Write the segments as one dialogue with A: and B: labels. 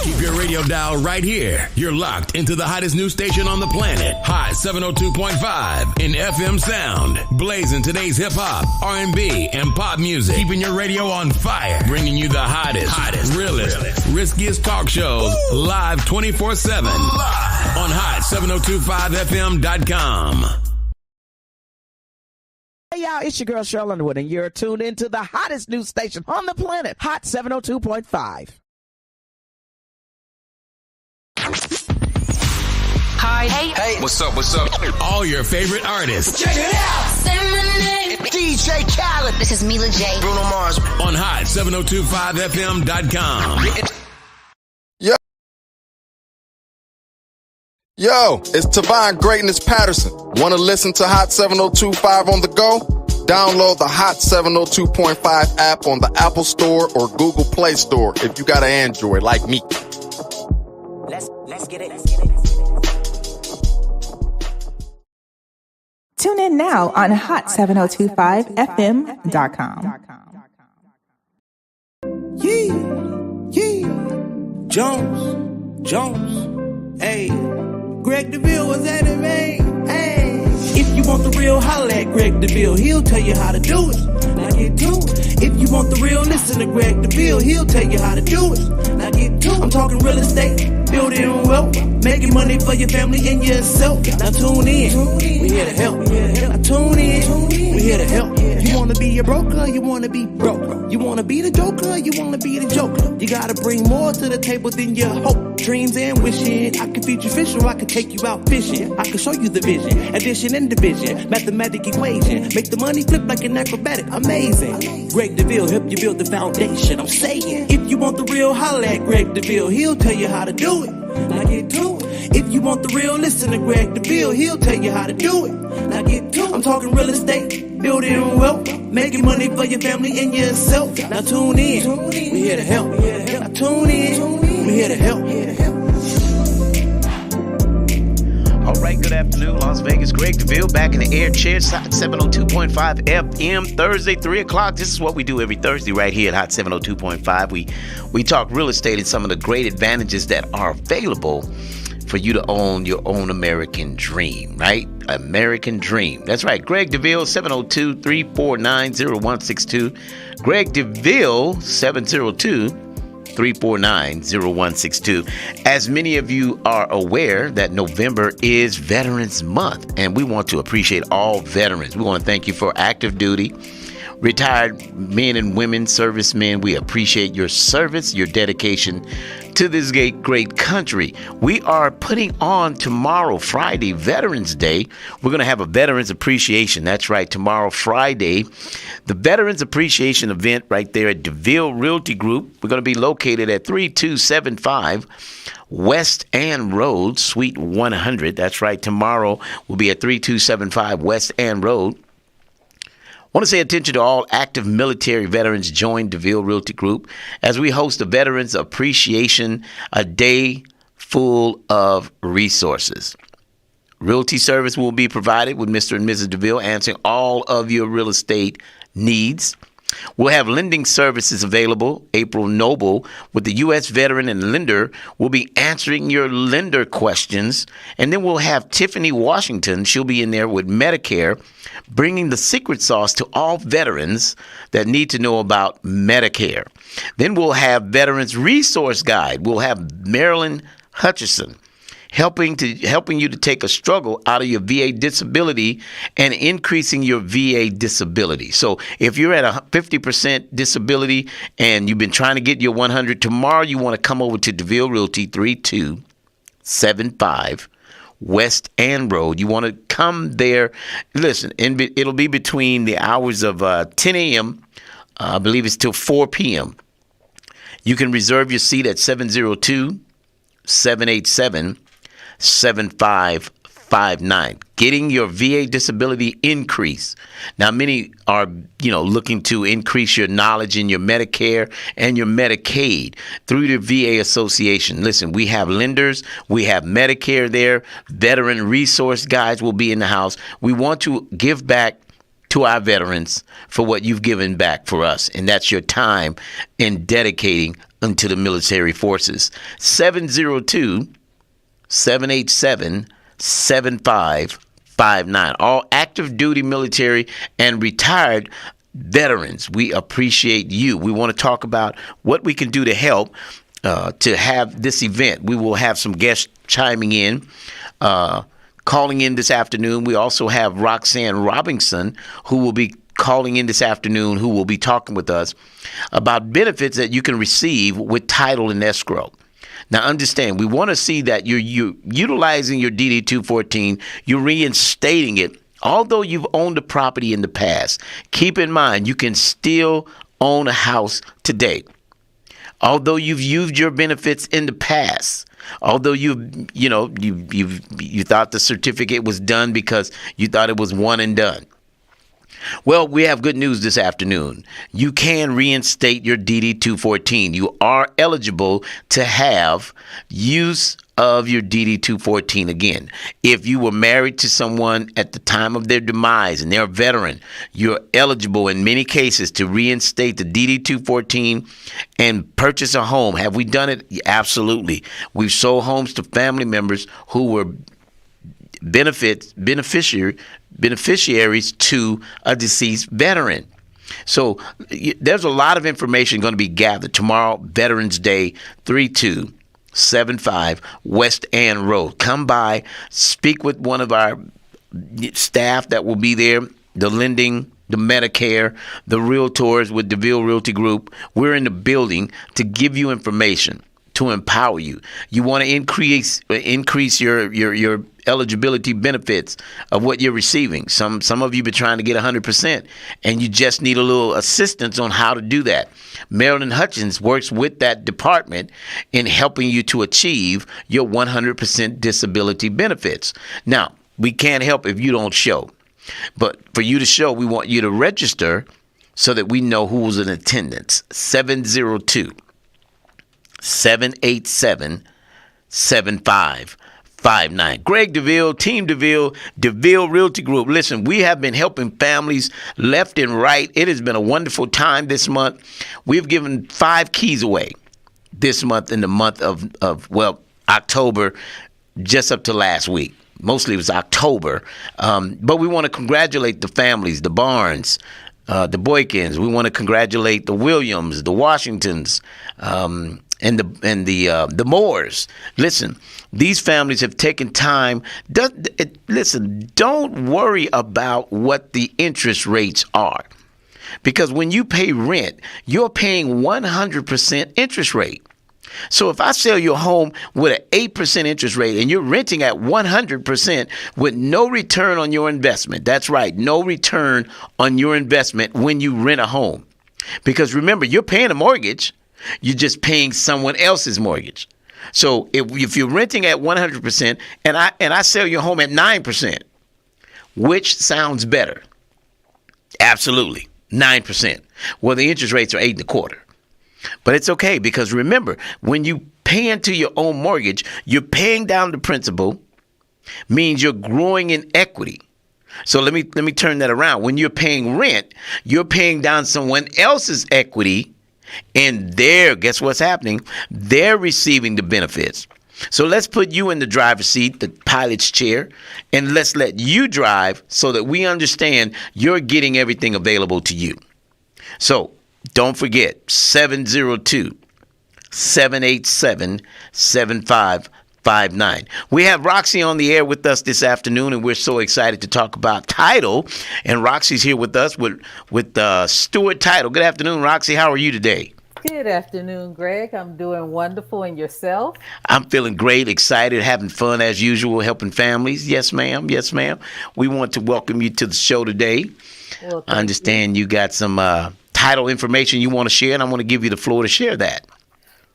A: Keep your radio dial right here. You're locked into the hottest news station on the planet. Hot 702.5 in FM sound. Blazing today's hip-hop, R&B, and pop music. Keeping your radio on fire. Bringing you the hottest, realest, riskiest talk shows live 24/7 on hot7025fm.com.
B: Hey y'all, it's your girl Cheryl Underwood, and you're tuned into the hottest news station on the planet, Hot 702.5.
C: Hi. Hey.
A: What's up? All your favorite artists.
C: Check it out. Say my name.
D: DJ Khaled.
C: This is Mila J.
D: Bruno Mars.
A: On hot7025fm.com.
E: Yo, it's Tavon Greatness Patterson. Want to listen to Hot 702.5 on the go? Download the Hot 702.5 app on the Apple Store or Google Play Store if you got an Android like me.
B: Let's get it.
F: Tune in now on hot7025fm.com.
G: Yeah. Jones. Hey. Greg Deville was at it, man. Hey. If you want the real, holla at Greg Deville. He'll tell you how to do it. Now get to it. If you want the real, listen to Greg Deville. He'll tell you how to do it. Now get to it. I'm talking real estate, building wealth, making money for your family and yourself. Now tune in. We here to help. Now tune in. We here to help. You wanna be a broker, you wanna be broke. You wanna be the joker, you wanna be the joker. You gotta bring more to the table than your hope, dreams, and wishing. I can feed you fish or I can take you out fishing. I can show you the vision, addition and division, mathematic equation. Make the money flip like an acrobatic, amazing. Greg Deville help you build the foundation. I'm saying, if you want the real, holla at Greg Deville. He'll tell you how to do it. Now get to it. If you want the real, listen to Greg Deville. He'll tell you how to do it. Now get to it. I'm talking real estate, building wealth, making money for your family and yourself. Now tune in. We here to help. Now tune in. We here to help.
H: All right, good afternoon, Las Vegas. Greg Deville back in the air chair, 702.5 FM, Thursday, 3 o'clock. This is what we do every Thursday right here at Hot 702.5. We talk real estate and some of the great advantages that are available for you to own your own American dream, right? American dream. That's right. Greg Deville, 702-349-0162. Greg Deville, 702-349-0162. As many of you are aware that November is Veterans Month, and we want to appreciate all veterans. We want to thank you for active duty, retired men and women, servicemen. We appreciate your service, your dedication to this great country. We are putting on tomorrow, Friday, Veterans Day. We're going to have a Veterans Appreciation. That's right, tomorrow, Friday. The Veterans Appreciation event right there at Deville Realty Group. We're going to be located at 3275 West Ann Road, Suite 100. That's right, tomorrow we'll be at 3275 West Ann Road. I want to say attention to all active military veterans. Join Deville Realty Group as we host the Veterans Appreciation, a day full of resources. Realty service will be provided with Mr. and Mrs. Deville, answering all of your real estate needs. We'll have lending services available. April Noble with the U.S. veteran and lender will be answering your lender questions. And then we'll have Tiffany Washington. She'll be in there with Medicare, bringing the secret sauce to all veterans that need to know about Medicare. Then we'll have Veterans Resource Guide. We'll have Marilyn Hutchison helping you to take a struggle out of your VA disability and increasing your VA disability. So if you're at a 50% disability and you've been trying to get your 100, tomorrow you want to come over to Deville Realty, 3275 West Ann Road. You want to come there. Listen, it'll be between the hours of 10 a.m., I believe it's till 4 p.m. You can reserve your seat at 702-787-7559. Getting your VA disability increase. Now, many are, looking to increase your knowledge in your Medicare and your Medicaid through the VA Association. Listen, we have lenders, we have Medicare there, veteran resource guides will be in the house. We want to give back to our veterans for what you've given back for us. And that's your time in dedicating unto the military forces. 702-787-7559. All active duty military and retired veterans, we appreciate you. We want to talk about what we can do to help to have this event. We will have some guests chiming in, calling in this afternoon. We also have Roxanne Robinson, who will be calling in this afternoon, who will be talking with us about benefits that you can receive with title and escrow. Now, understand, we want to see that you're utilizing your DD-214, you're reinstating it. Although you've owned a property in the past, keep in mind you can still own a house today. Although you've used your benefits in the past, although you thought the certificate was done because you thought it was one and done. Well, we have good news this afternoon. You can reinstate your DD-214. You are eligible to have use of your DD-214 again. If you were married to someone at the time of their demise and they're a veteran, you're eligible in many cases to reinstate the DD-214 and purchase a home. Have we done it? Absolutely. We've sold homes to family members who were beneficiaries to a deceased veteran. So there's a lot of information going to be gathered tomorrow, Veterans Day, 3275 West Ann Road. Come by, speak with one of our staff that will be there, the lending, the Medicare, the realtors with Deville Realty Group. We're in the building to give you information, to empower you. You want to increase your eligibility benefits of what you're receiving. Some of you been trying to get 100%, and you just need a little assistance on how to do that. Marilyn Hutchins works with that department in helping you to achieve your 100% disability benefits. Now, we can't help if you don't show, but for you to show, we want you to register so that we know who's in attendance. 702-787-7559. Greg Deville, Team Deville, Deville Realty Group. Listen, we have been helping families left and right. It has been a wonderful time this month. We've given 5 keys away this month, in the month of October, just up to last week. Mostly it was October. But we want to congratulate the families, the Barnes, the Boykins. We want to congratulate the Williams, the Washingtons, and the Moores. Listen, these families have taken time. Listen, don't worry about what the interest rates are, because when you pay rent, you're paying 100% interest rate. So if I sell your home with an 8% interest rate and you're renting at 100% with no return on your investment, that's right, no return on your investment when you rent a home. Because remember, you're paying a mortgage, you're just paying someone else's mortgage. So if you're renting at 100% and I sell your home at 9%, which sounds better? Absolutely, 9%. Well, the interest rates are 8.25%. But it's okay, because remember, when you pay into your own mortgage, you're paying down the principal, means you're growing in equity. So let me turn that around. When you're paying rent, you're paying down someone else's equity, and guess what's happening? They're receiving the benefits. So let's put you in the driver's seat, the pilot's chair, and let's let you drive so that we understand you're getting everything available to you. So don't forget, 702-787-7559. We have Roxy on the air with us this afternoon, and we're so excited to talk about title. And Roxy's here with us with Stewart Title. Good afternoon, Roxy. How are you today?
D: Good afternoon, Greg. I'm doing wonderful. And yourself?
H: I'm feeling great, excited, having fun as usual, helping families. Yes, ma'am. Yes, ma'am. We want to welcome you to the show today.
D: Well,
H: I understand you got some title information you want to share, and I want to give you the floor to share that.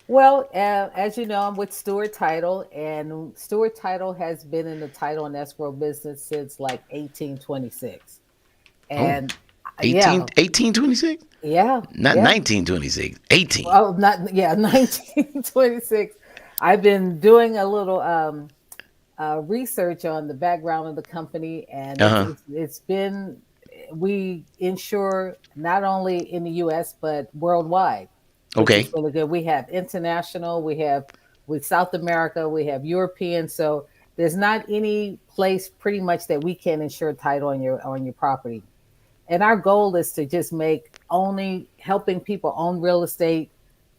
D: Well, as you know, I'm with Stewart Title, and Stewart Title has been in the title and escrow business since like 1826. And
H: 1826?
D: Yeah.
H: Not 1926, 18.
D: Well, 1926. I've been doing a little research on the background of the company, and it's been we insure not only in the U.S. but worldwide, which
H: Okay.
D: is really good. We have international, we have with South America, we have European. So there's not any place pretty much that we can insure title on your property. And our goal is to just make only helping people own real estate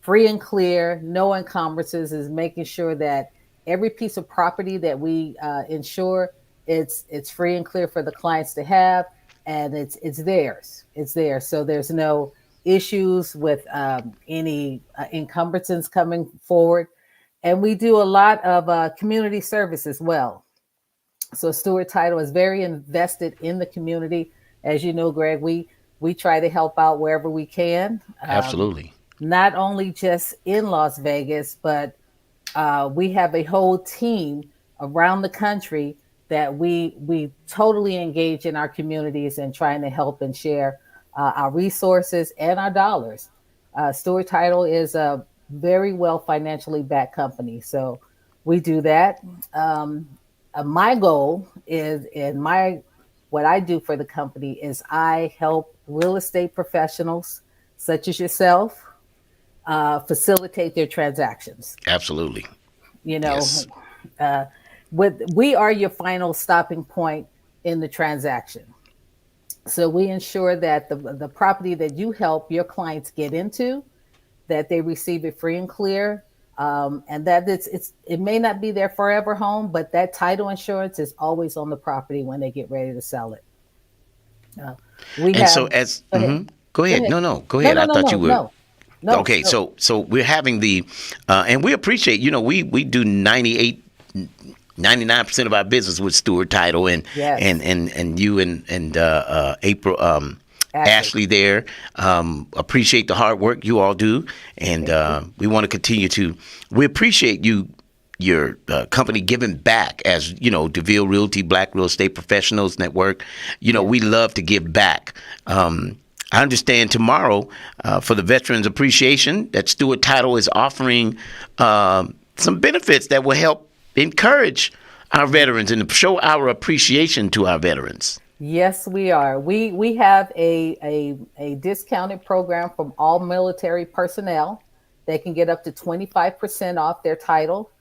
D: free and clear, no encumbrances, is making sure that every piece of property that we insure, it's free and clear for the clients to have, and it's theirs. It's theirs. So there's no issues with any encumbrances coming forward. And we do a lot of community service as well. So Stewart Title is very invested in the community. As you know, Greg, we try to help out wherever we can.
H: Absolutely.
D: Not only just in Las Vegas, but we have a whole team around the country that we totally engage in our communities and trying to help and share our resources and our dollars. Stewart Title is a very well financially backed company, so we do that. My goal is, what I do for the company is I help real estate professionals such as yourself facilitate their transactions.
H: Absolutely.
D: You know,
H: Yes.
D: we are your final stopping point in the transaction. So we ensure that the property that you help your clients get into, that they receive it free and clear, and that it may not be their forever home, but that title insurance is always on the property when they get ready to sell it.
H: So as go ahead. No, go ahead. I thought you were.
D: No,
H: okay,
D: no.
H: so we're having the, and we appreciate, we do 99% of our business with Stewart Title, and
D: Yes.
H: and you and April, Ashley there, appreciate the hard work you all do, and we want to continue to. We appreciate your company giving back, as Deville Realty Black Real Estate Professionals Network. We love to give back. I understand tomorrow for the Veterans Appreciation that Stewart Title is offering some benefits that will help encourage our veterans and show our appreciation to our veterans.
D: Yes, we are. We have a discounted program from all military personnel. They can get up to 25% off their title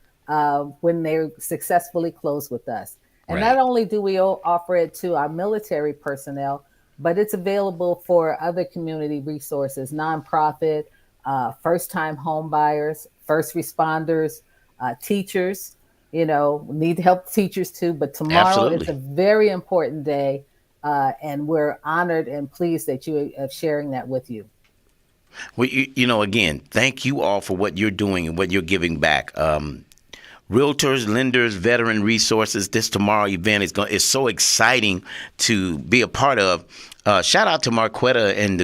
D: when they successfully close with us. And
H: Right.
D: not only do we offer it to our military personnel, but it's available for other community resources, nonprofit, first-time home buyers, first responders, teachers. Need to help teachers too. But tomorrow
H: Absolutely.
D: is a very important day, and we're honored and pleased that you are sharing that with you.
H: Well, again, thank you all for what you're doing and what you're giving back. Realtors, lenders, veteran resources. This tomorrow event is so exciting to be a part of. Shout out to Marquetta and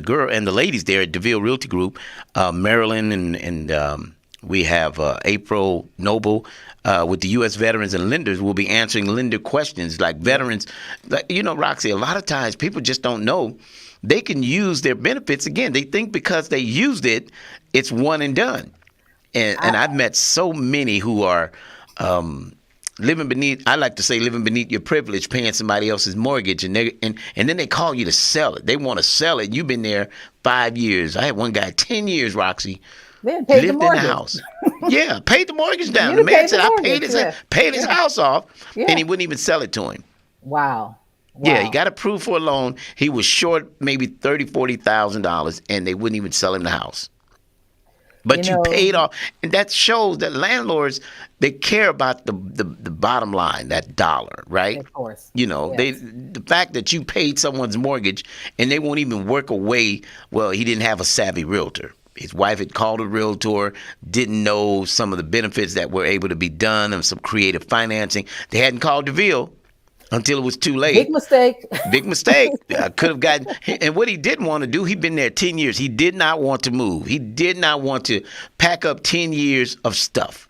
H: the ladies there at Deville Realty Group, Marilyn, and we have April Noble with the U.S. Veterans and Lenders. Will be answering lender questions like veterans. Roxy, a lot of times people just don't know they can use their benefits. Again, they think because they used it, it's one and done. And I've met so many who are living beneath your privilege, paying somebody else's mortgage, and then they call you to sell it. They want to sell it. You've been there 5 years. I had one guy 10 years, Roxy,
D: Then
H: lived in the house. Yeah, paid the mortgage down.
D: You
H: The man
D: paid
H: said
D: the
H: I
D: mortgage,
H: paid his house off,
D: Yeah.
H: and he wouldn't even sell it to him.
D: Wow.
H: Yeah, he got approved for a loan. He was short maybe $30,000-$40,000, and they wouldn't even sell him the house. But you paid off, and that shows that landlords, they care about the bottom line, that dollar, right?
D: Of course.
H: Yes. The fact that you paid someone's mortgage and they won't even work away. Well, he didn't have a savvy realtor. His wife had called a realtor, didn't know some of the benefits that were able to be done and some creative financing. They hadn't called Deville until it was too late.
D: Big mistake.
H: Big mistake. I could have gotten. And what he didn't want to do, he'd been there 10 years. He did not want to move. He did not want to pack up 10 years of stuff.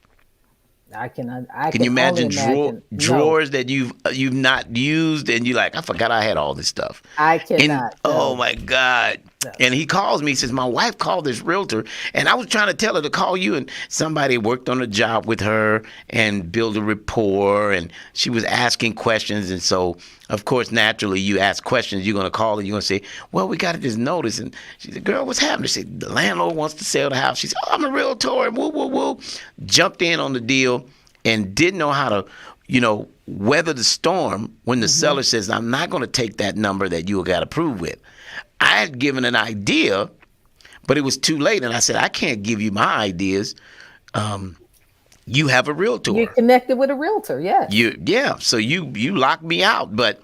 D: I can
H: you imagine,
D: imagine.
H: drawers that you've not used, and you're like, I forgot I had all this stuff.
D: I cannot.
H: Oh my God. And he calls me, he says, my wife called this realtor, and I was trying to tell her to call you, and somebody worked on a job with her and build a rapport, and she was asking questions. And so, of course, naturally, you ask questions, you're going to call and you're going to say, well, we got this notice. And she said, girl, what's happening? She said, the landlord wants to sell the house. She said, oh, I'm a realtor, and woo, woo, woo. Jumped in on the deal and didn't know how to, weather the storm when the seller says, I'm not going to take that number that you got approved with. I had given an idea, but it was too late. And I said, I can't give you my ideas. You have a realtor.
D: You're connected with a realtor, yes.
H: So you locked me out. But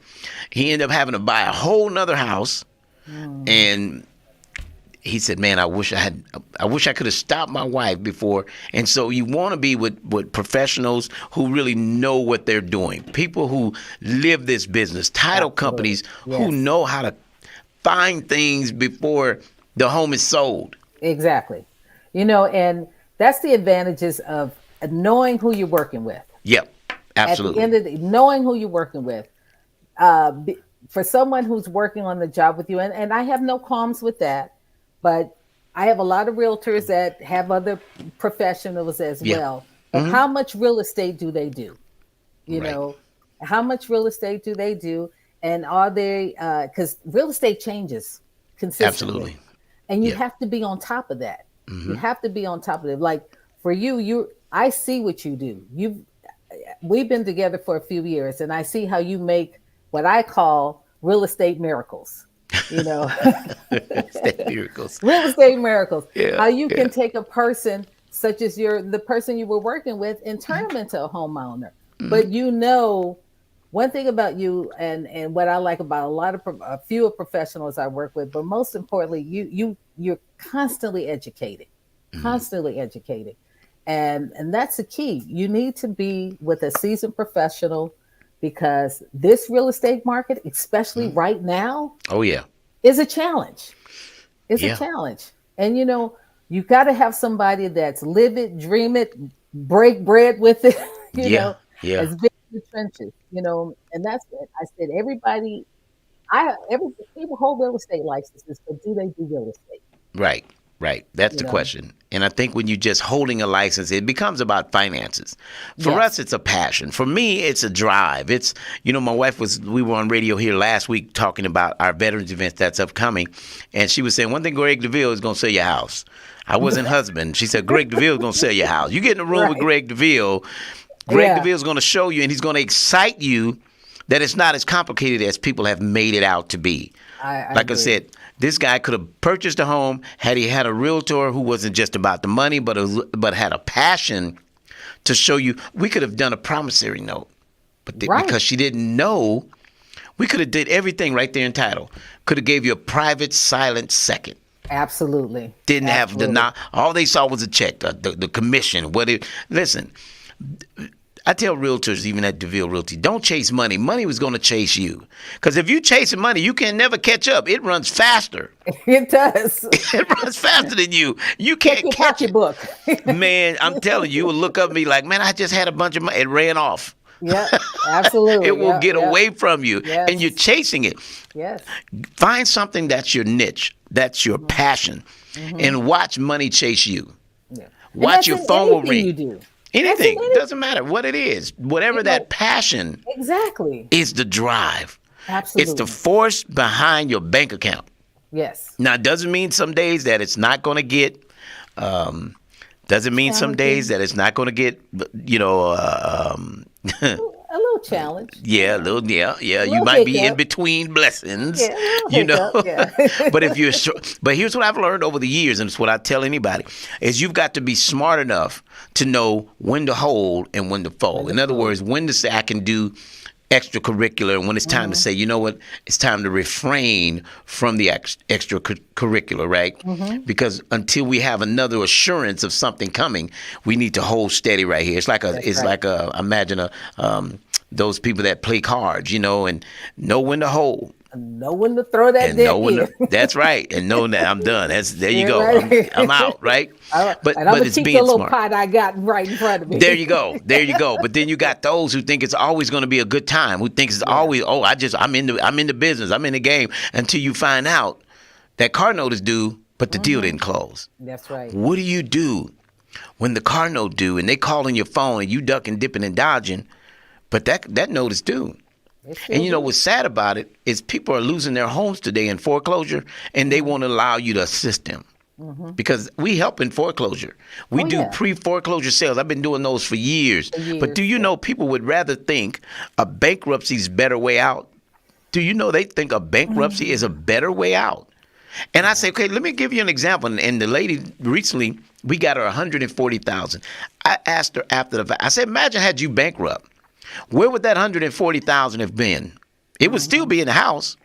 H: he ended up having to buy a whole nother house. And he said, man, I wish I could have stopped my wife before. And so you want to be with professionals who really know what they're doing. People who live this business, title companies who know how to find things before the home is sold.
D: Exactly. And that's the advantages of knowing who you're working with.
H: Yep, absolutely.
D: At the end of knowing who you're working with. For someone who's working on the job with you, and I have no qualms with that, but I have a lot of realtors that have other professionals as well. But how much real estate do they do? How much real estate do they do? And are they, because real estate changes consistently.
H: Absolutely.
D: And you have to be on top of that. You have to be on top of it. Like for I see what you do. We've been together for a few years, and I see how you make what I call real estate miracles.
H: Real estate miracles.
D: Real estate miracles.
H: Yeah,
D: how you can take a person such as the person you were working with and turn them into a homeowner. But one thing about you and what I like about a few professionals I work with, but most importantly, you're constantly educated, and that's the key. You need to be with a seasoned professional, because this real estate market, especially right now, is a challenge. It's a challenge, and you got to have somebody that's live it, dream it, break bread with it. Has been in the trenches, and that's it. I said people hold real estate licenses, but do they do real estate?
H: Right. That's the question. And I think when you're just holding a license, it becomes about finances. For us, it's a passion. For me, it's a drive. It's, my wife we were on radio here last week talking about our veterans event that's upcoming. And she was saying, one thing, Greg Deville is going to sell your house. I wasn't husband. She said, Greg Deville is going to sell your house. You get in the room with Greg Deville. Greg Deville is going to show you, and he's going to excite you that it's not as complicated as people have made it out to be. I said, this guy could have purchased a home had he had a realtor who wasn't just about the money, but had a passion to show you. We could have done a promissory note, but because she didn't know, we could have did everything right there in title. Could have gave you a private, silent second.
D: Absolutely.
H: Didn't have all they saw was a check, the commission. Listen. I tell realtors, even at Deville Realty, don't chase money. Money was going to chase you. Because if you chasing money, you can never catch up. It runs faster.
D: It does.
H: It runs faster than you. You can't catch it.
D: Book.
H: Man, I'm telling you, will look up at me like, man, I just had a bunch of money. It ran off.
D: Yeah, absolutely.
H: It will get away from you. Yes. And you're chasing it.
D: Yes.
H: Find something that's your niche. That's your passion. And watch money chase you. Yeah. Watch your phone will ring.
D: You do.
H: Anything. Doesn't matter what it is. Whatever that passion is the drive.
D: Absolutely.
H: It's the force behind your bank account.
D: Yes.
H: Now, it doesn't mean some days that it's not going to get, doesn't mean some days that it's not going to get,
D: a little challenge.
H: Yeah, you might be in between blessings, But if you're but here's what I've learned over the years, and it's what I tell anybody, is you've got to be smart enough to know when to hold and when to fold. In other words, when to say I can do extracurricular, and when it's time to say, you know what, it's time to refrain from the extracurricular, right? Because until we have another assurance of something coming, we need to hold steady right here. It's like imagine those people that play cards, and know when to hold.
D: Know when to throw that deck.
H: That's right. And know that I'm done. There you go. Right. I'm out, right?
D: But it's being smart. The little pot I got right in front of me.
H: There you go. But then you got those who think it's always going to be a good time, who thinks it's always, I'm in the business, I'm in the game, until you find out That car note is due, but the deal didn't close.
D: That's right.
H: What do you do when the car note due and they call on your phone and you ducking, dipping, and dodging, but that note is due? And you know what's sad about it is people are losing their homes today in foreclosure, and they won't allow you to assist them. Because we help in foreclosure. We do pre-foreclosure sales. I've been doing those for years. But do you know people would rather think a bankruptcy is a better way out? Do you know they think a bankruptcy is a better way out? And I say, okay, let me give you an example. And the lady recently, we got her $140,000. I asked her after the fact. I said, imagine had you bankrupt. Where would that $140,000 have been? It would still be in the house,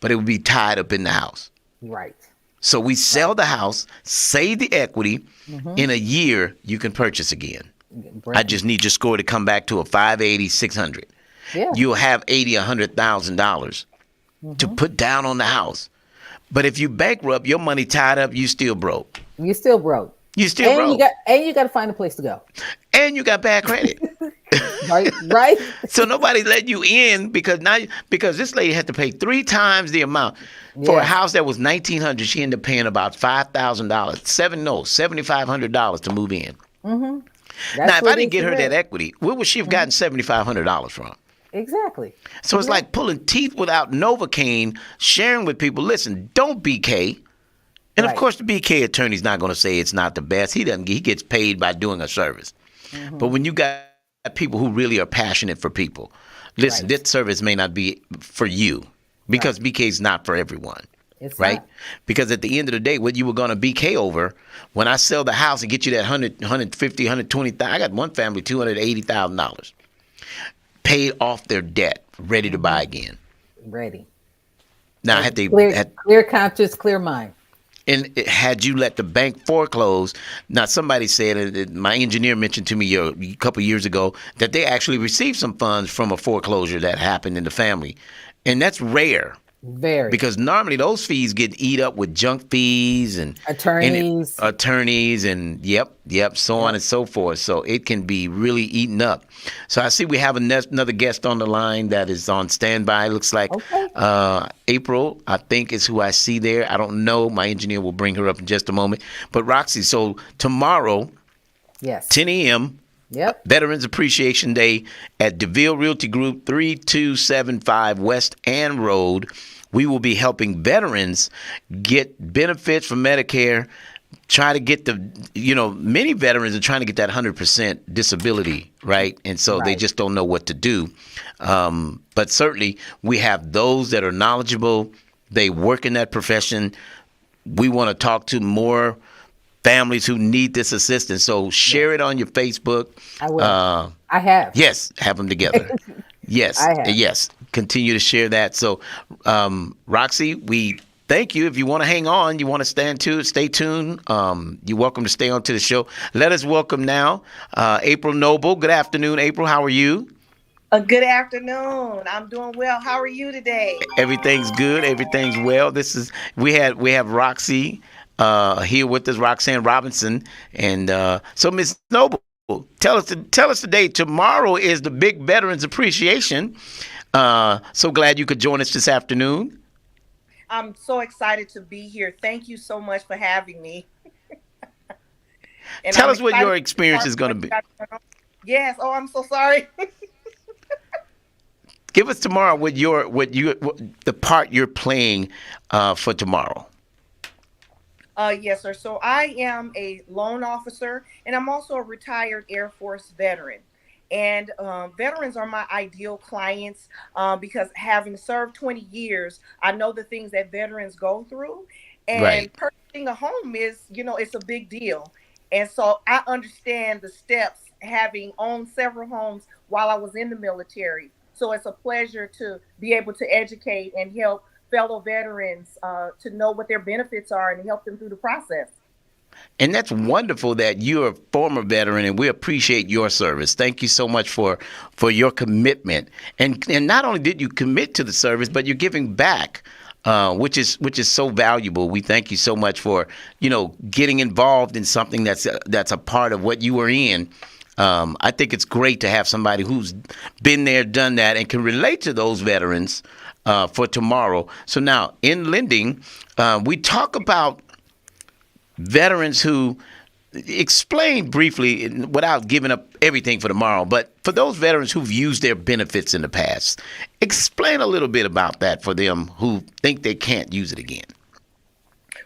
H: but it would be tied up in the house.
D: Right.
H: So we sell the house, save the equity. In a year, you can purchase again. I just need your score to come back to a 580, 600.
D: Yeah.
H: You'll have $80,000, $100,000 to put down on the house. But if you bankrupt, your money tied up, you still broke.
D: You still broke.
H: You still broke.
D: You got to find a place to go.
H: And you got bad credit.
D: Right.
H: So nobody let you in because this lady had to pay 3 times the amount for a house that was $1,900. She ended up paying about $5,000, $7,500 to move in. Now, if I didn't get her that equity, where would she have gotten $7,500 from?
D: Exactly.
H: So it's like pulling teeth without Novocaine, sharing with people. Listen, don't BK. And of course, the BK attorney's not going to say it's not the best. He gets paid by doing a service. But when you got people who really are passionate for people, listen, this service may not be for you because BK is not for everyone.
D: It's
H: right?
D: not.
H: Because at the end of the day, what you were going to BK over, when I sell the house and get you that $150,000, $120,000, I got one family, $280,000. Paid off their debt, ready to buy again.
D: Ready.
H: Now,
D: clear conscience, clear mind.
H: And had you let the bank foreclose, now somebody said, my engineer mentioned to me a couple years ago that they actually received some funds from a foreclosure that happened in the family. And that's rare.
D: Very.
H: Because normally those fees get eat up with junk fees and
D: attorneys
H: and so on and so forth. So it can be really eaten up. So I see we have another guest on the line that is on standby. Looks like April, I think, is who I see there. I don't know. My engineer will bring her up in just a moment. But Roxy, so tomorrow, 10 a.m., Veterans Appreciation Day at Deville Realty Group, 3275 West Ann Road. We will be helping veterans get benefits from Medicare, try to get many veterans are trying to get that 100% disability, right? And so they just don't know what to do. But certainly we have those that are knowledgeable. They work in that profession. We want to talk to more families who need this assistance. So share it on your Facebook.
D: I will. I have.
H: Yes, have them together. Yes,
D: I have.
H: yes. Continue to share that. So, Roxy, we thank you. If you want to hang on, you want to stay tuned. You're welcome to stay on to the show. Let us welcome now April Noble. Good afternoon, April. How are you?
I: Good afternoon. I'm doing well. How are you today?
H: Everything's good. Everything's well. We have Roxy here with us, Roxanne Robinson, and so Ms. Noble, tell us today. Tomorrow is the big Veterans Appreciation. So glad you could join us this afternoon.
I: I'm so excited to be here. Thank you so much for having me.
H: Tell us what your experience is going to be.
I: Yes. Oh, I'm so sorry.
H: Give us tomorrow the part you're playing for tomorrow.
I: Yes, sir. So I am a loan officer, and I'm also a retired Air Force veteran. And veterans are my ideal clients because having served 20 years, I know the things that veterans go through. And purchasing a home is, it's a big deal. And so I understand the steps, having owned several homes while I was in the military. So it's a pleasure to be able to educate and help fellow veterans to know what their benefits are and help them through the process.
H: And that's wonderful that you're a former veteran, and we appreciate your service. Thank you so much for your commitment. And not only did you commit to the service, but you're giving back, which is so valuable. We thank you so much for getting involved in something that's a part of what you were in. I think it's great to have somebody who's been there, done that, and can relate to those veterans for tomorrow. So now in lending, we talk about veterans who explain briefly without giving up everything for tomorrow. But for those veterans who've used their benefits in the past, explain a little bit about that for them who think they can't use it again.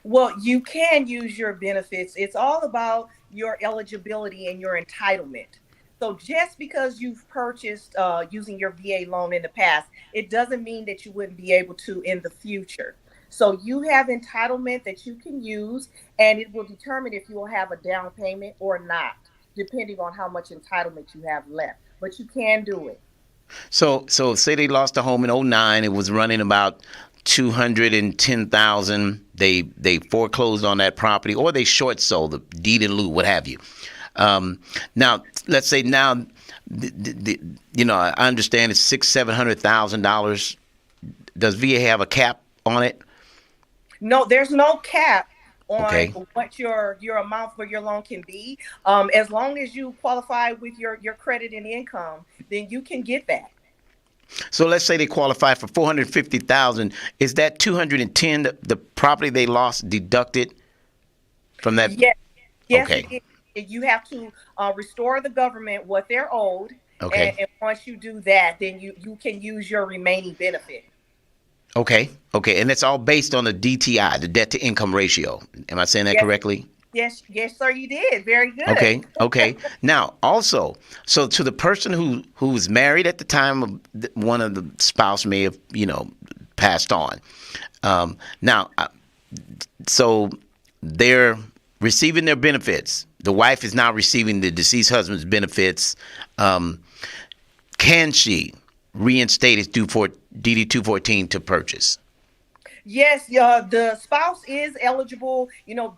I: Well, you can use your benefits. It's all about your eligibility and your entitlement. So just because you've purchased using your VA loan in the past, it doesn't mean that you wouldn't be able to in the future. So you have entitlement that you can use, and it will determine if you will have a down payment or not, depending on how much entitlement you have left. But you can do it.
H: So say they lost a home in '09. It was running about $210,000. They foreclosed on that property, or they short sold the deed in lieu, what have you. Now, let's say now, I understand it's $600,000-$700,000. Does VA have a cap on it?
I: No, there's no cap on
H: Okay.
I: what your amount for your loan can be. As long as you qualify with your credit and income, then you can get that.
H: So let's say they qualify for $450,000. Is that $210,000 the property they lost deducted from that?
I: Yes,
H: Okay.
I: you have to restore the government what they're owed.
H: Okay.
I: And once you do that, then you can use your remaining benefit.
H: Okay. And it's all based on the DTI, the debt to income ratio. Am I saying that
I: Yes.
H: correctly?
I: Yes, sir, you did. Very good.
H: Okay. Now, also, so to the person who was married at the time of one of the spouse may have, passed on. So they're receiving their benefits. The wife is now receiving the deceased husband's benefits. Can she reinstate his DD 214 to purchase?
I: Yes, the spouse is eligible,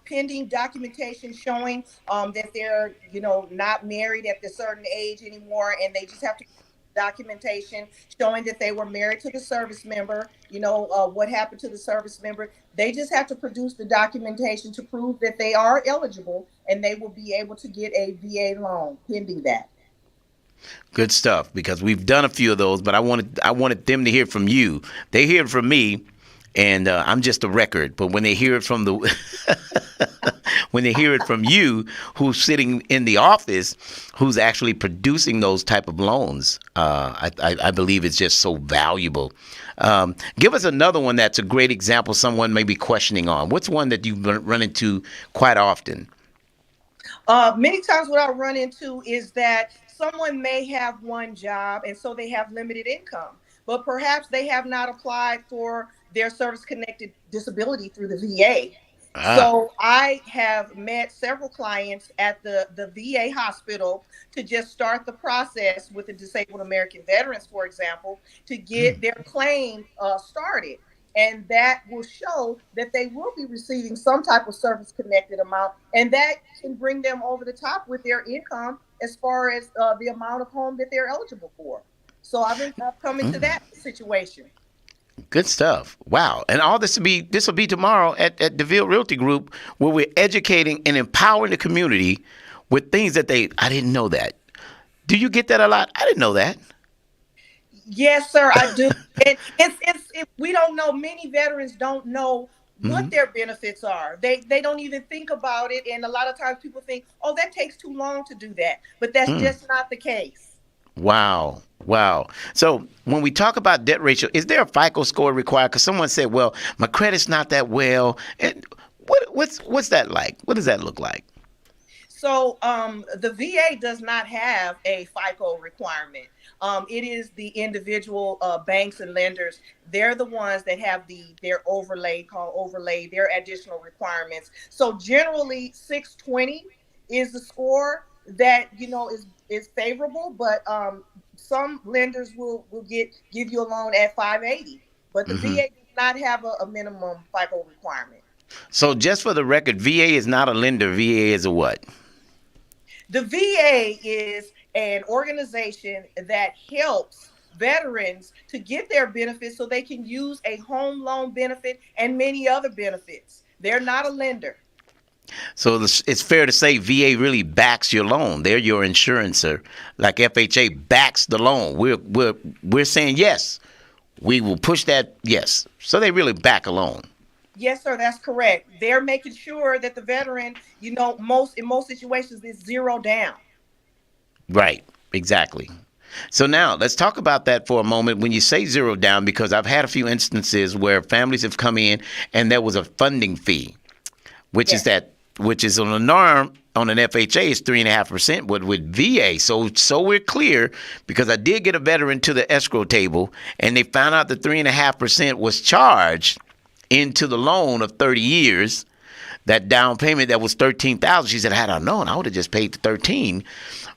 I: pending documentation showing that they're, not married at the certain age anymore, and they just have to documentation showing that they were married to the service member, what happened to the service member. They just have to produce the documentation to prove that they are eligible, and they will be able to get a VA loan pending that.
H: Good stuff, because we've done a few of those, but I wanted them to hear from you. They hear it from me. And I'm just a record, but when they hear it from when they hear it from you, who's sitting in the office, who's actually producing those type of loans, I believe it's just so valuable. Give us another one that's a great example. Someone may be questioning on. What's one that you've run into quite often?
I: Many times, what I run into is that someone may have one job, and so they have limited income, but perhaps they have not applied for their service-connected disability through the VA. So I have met several clients at the VA hospital to just start the process with the disabled American veterans, for example, to get their claim started. And that will show that they will be receiving some type of service-connected amount, and that can bring them over the top with their income as far as the amount of home that they're eligible for. So I've come into that situation.
H: Good stuff. Wow. And all this will be tomorrow at Deville Realty Group, where we're educating and empowering the community with things that I didn't know that. Do you get that a lot? I didn't know that.
I: Yes, sir, I do. We don't know. Many veterans don't know what their benefits are. They don't even think about it. And a lot of times people think, oh, that takes too long to do that. But that's just not the case.
H: Wow. So when we talk about debt ratio, is there a FICO score required? Because someone said, well, my credit's not that well. And what's that like? What does that look like?
I: So the VA does not have a FICO requirement. It is the individual banks and lenders. They're the ones that have their overlay, their additional requirements. So generally 620 is the score that, is favorable, but some lenders will give you a loan at 580, but the VA does not have a minimum FICO requirement.
H: So just for the record, VA is not a lender. VA is a what?
I: The VA is an organization that helps veterans to get their benefits so they can use a home loan benefit and many other benefits. They're not a lender.
H: So it's fair to say VA really backs your loan. They're your insurancer, like FHA backs the loan. We're saying yes, we will push that. Yes. So they really back a loan.
I: Yes, sir, that's correct. They're making sure that the veteran, in most situations, is zero down.
H: Right. Exactly. So now let's talk about that for a moment when you say zero down, because I've had a few instances where families have come in and there was a funding fee, which is on the norm on an FHA is 3.5%, but with VA. So we're clear, because I did get a veteran to the escrow table and they found out that 3.5% was charged into the loan of 30 years. That down payment that was $13,000. She said, had I known, I would have just paid the 13.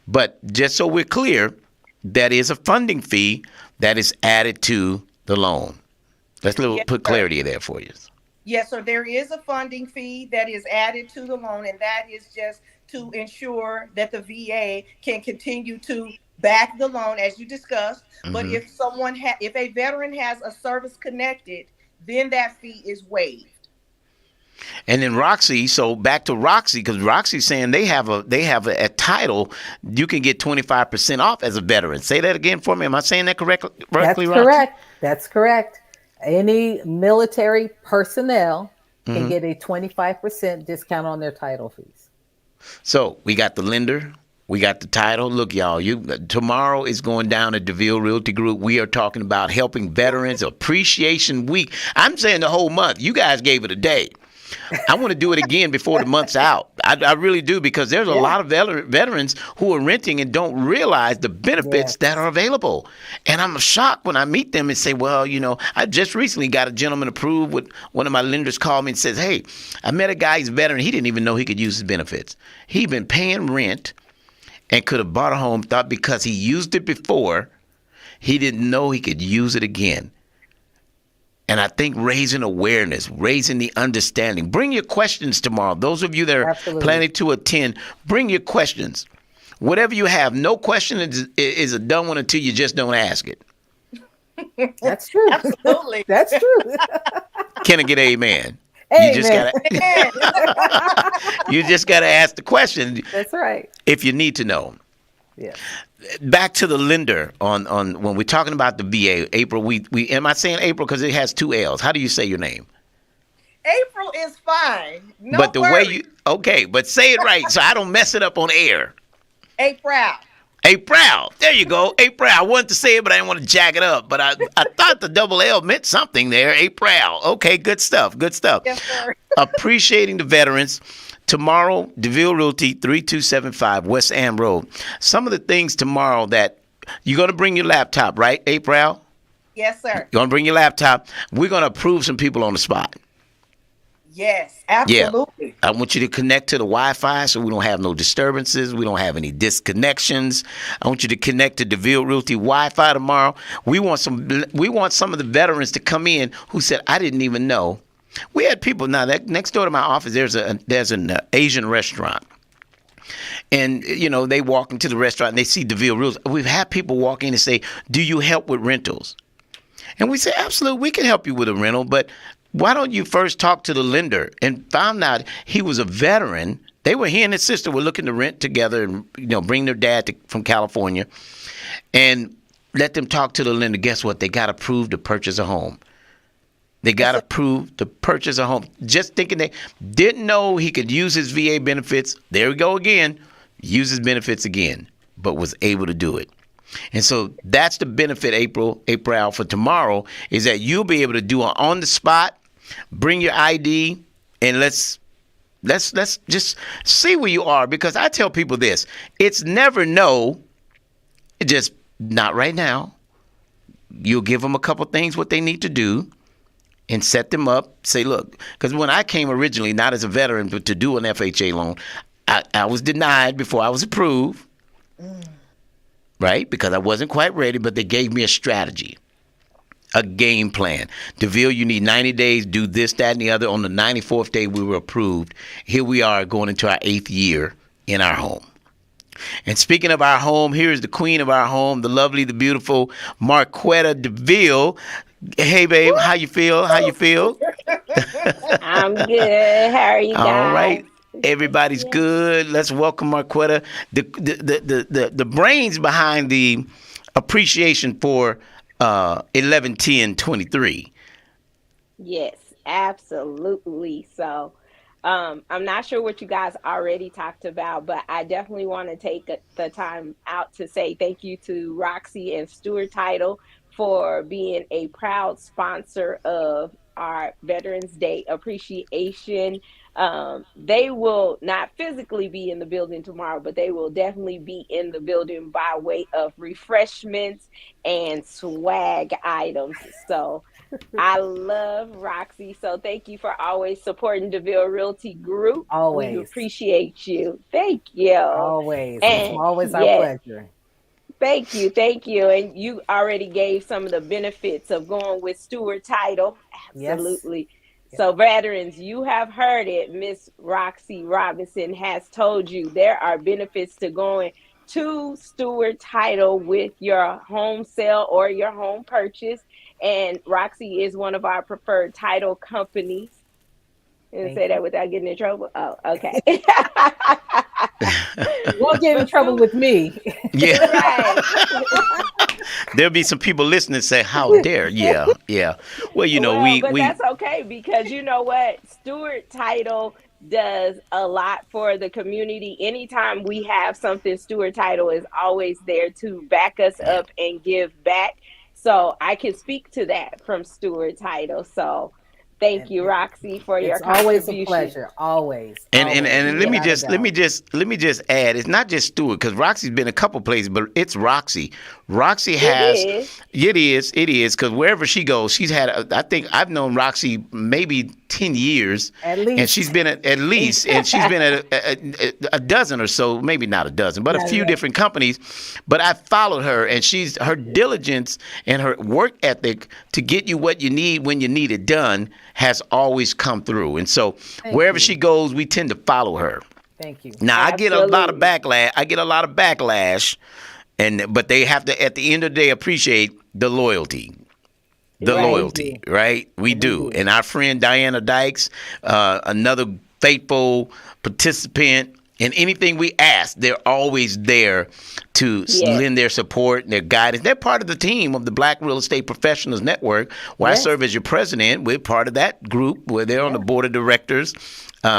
H: But just so we're clear, that is a funding fee that is added to the loan. Let's put clarity there for you.
I: Yes, sir. There is a funding fee that is added to the loan, and that is just to ensure that the VA can continue to back the loan, as you discussed. Mm-hmm. But if a veteran has a service connected, then that fee is waived.
H: And then Roxy, so back to Roxy, because Roxy's saying they have a title. You can get 25% off as a veteran. Say that again for me. Am I saying that correctly?
D: That's
H: Roxy?
D: correct. That's correct. Any military personnel can get a 25% discount on their title fees. So
H: we got the lender. We got the title. Look, y'all, tomorrow is going down at Deville Realty Group. We are talking about helping veterans, Appreciation Week. I'm saying the whole month. You guys gave it a day. I want to do it again before the month's out. I really do, because there's a lot of veterans who are renting and don't realize the benefits that are available. And I'm shocked when I meet them and say, well, I just recently got a gentleman approved with one of my lenders called me and says, hey, I met a guy, he's a veteran. He didn't even know he could use his benefits. He'd been paying rent and could have bought a home, thought because he used it before, he didn't know he could use it again. And I think raising awareness, raising the understanding. Bring your questions tomorrow. Those of you that are planning to attend, bring your questions. Whatever you have, no question is a dumb one until you just don't ask it.
D: That's true.
I: Absolutely.
D: That's true.
H: Can I get amen?
D: Amen.
H: You just gotta ask the question.
D: That's right.
H: If you need to know.
D: Yeah.
H: Back to the lender on when we're talking about the VA, April. We am I saying April because it has two L's? How do you say your name?
I: April is fine. No
H: but the
I: worries.
H: way but say it right so I don't mess it up on air.
I: April.
H: April. There you go. April. I wanted to say it, but I didn't want to jack it up. But I thought the double L meant something there. April. Okay, good stuff. Good stuff.
I: Yes, sir.
H: Appreciating the veterans. Tomorrow, Deville Realty, 3275 West Am Road. Some of the things tomorrow that you're going to bring your laptop, right, April?
I: Yes, sir.
H: You're going to bring your laptop. We're going to approve some people on the spot.
I: Yes, absolutely.
H: Yeah. I want you to connect to the Wi-Fi so we don't have no disturbances. We don't have any disconnections. I want you to connect to Deville Realty Wi-Fi tomorrow. We want some of the veterans to come in who said, I didn't even know. We had people now that next door to my office. There's an Asian restaurant, and they walk into the restaurant and they see Deville Realty. We've had people walk in and say, "Do you help with rentals?" And we say, "Absolutely, we can help you with a rental, but why don't you first talk to the lender?" And found out he was a veteran. He and his sister were looking to rent together and bring their dad from California, and let them talk to the lender. Guess what? They got approved to purchase a home. They got approved to purchase a home. Just thinking they didn't know he could use his VA benefits. There we go again. Use his benefits again, but was able to do it. And so that's the benefit, April, for tomorrow, is that you'll be able to do it on the spot, bring your ID, and let's just see where you are. Because I tell people this, it's never no, it's just not right now. You'll give them a couple things what they need to do. And set them up, say, look, because when I came originally, not as a veteran, but to do an FHA loan, I was denied before I was approved, right? Because I wasn't quite ready, but they gave me a strategy, a game plan. Deville, you need 90 days, do this, that, and the other. On the 94th day, we were approved. Here we are going into our 8th year in our home. And speaking of our home, here is the queen of our home, the lovely, the beautiful Marquetta Deville. Hey, babe, how you feel? I'm
J: good. How are you guys?
H: All right. Everybody's good. Let's welcome Marquetta. The brains behind the appreciation for 11-10-23.
J: Yes, absolutely. So, I'm not sure what you guys already talked about, but I definitely want to take the time out to say thank you to Roxy and Stuart Title for being a proud sponsor of our Veterans Day appreciation. They will not physically be in the building tomorrow, but they will definitely be in the building by way of refreshments and swag items. So, I love Roxy. So thank you for always supporting Deville Realty Group. We
D: Always.
J: appreciate you. Thank you.
D: Always. It's
J: And
D: always our
J: yes,
D: pleasure.
J: thank you. Thank you. And you already gave some of the benefits of going with Stewart Title.
D: Yes.
J: Absolutely. So, veterans, you have heard it. Miss Roxy Robinson has told you there are benefits to going to Stewart Title with your home sale or your home purchase. And Roxy is one of our preferred title companies. And
D: Thank
J: say that
D: you.
J: without getting in trouble. Oh, okay.
D: You won't get in trouble with me.
H: Yeah.
J: Right.
H: There'll be some people listening say, "How dare?" Yeah, yeah. Well,
J: Well, but
H: we
J: that's okay because you know what? Stewart Title does a lot for the community. Anytime we have something, Stewart Title is always there to back us
H: yeah.
J: up and give back. So I can speak to that from Stewart Title. So thank
D: And
J: you, Roxy, for your
D: it's always a
J: contribution.
D: pleasure. Always.
H: And
D: Always.
H: and let me
D: Without a
H: just let me
D: doubt.
H: just let me just add, it's not just Stewart because Roxy's been a couple places, but it's Roxy. Roxy
J: It
H: has
J: is.
H: it is because wherever she goes, she's had. I think I've known Roxy maybe 10 years,
D: At
H: and she's
D: least.
H: been at least, and she's been at a dozen or so, maybe not a dozen, but a
D: Yeah,
H: few
D: yeah.
H: different companies. But I followed her, and she's her diligence and her work ethic to get you what you need when you need it done has always come through. And so
D: Thank
H: wherever
D: you.
H: she goes, we tend to follow her.
D: Thank you.
H: Now I get a lot of
J: Absolutely.
H: backlash. But they have to at the end of the day appreciate the loyalty. The
J: Right.
H: loyalty, right? We
D: We
H: do.
D: do.
H: And our friend Diana Dykes, another faithful participant in anything we ask, they're always there to
J: Yes.
H: lend their support and their guidance. They're part of the team of the Black Real Estate Professionals Network, where I
D: Yes.
H: serve as your president. We're part of that group where they're on the board of directors.